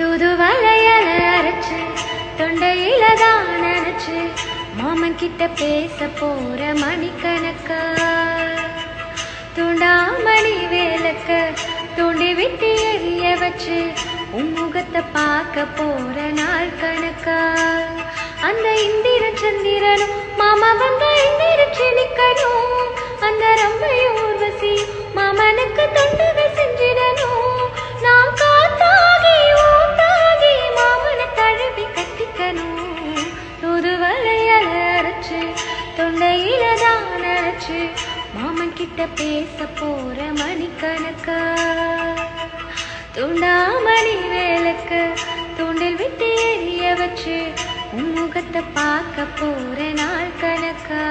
தூதுவளையல அரைச்சு தொண்டையில தான் நினைச்சு மாமன் கிட்ட பேச போற மணிக்கணக்கா தூண்டாமணி வேலக்க தூண்டி விட்டு எரிய வச்சு உன்முகத்தை பார்க்க போற நாள் கணக்கா அந்த இந்திர சந்திரனும் மாமா வந்த எந்திரிச்சு நிக்கணும் அந்த ரம்பையும் ஊர்வசி மாமனுக்கு தொண்டுகள் செஞ்சிடணும் நான் காத்தாகி ஊத்தாகி மாமனை தழுவி கட்டிக்கணும் தூதுவளையல அரைச்சு தொண்டையில தான் அரைச்சு மாமன் கிட்ட பேச போற மணிக்கணக்கா தூண்டாமணி வேலக்க தூண்டில் விட்டு எரிய வச்சு உன் முகத்தை பார்க்க போற நாள் கணக்கா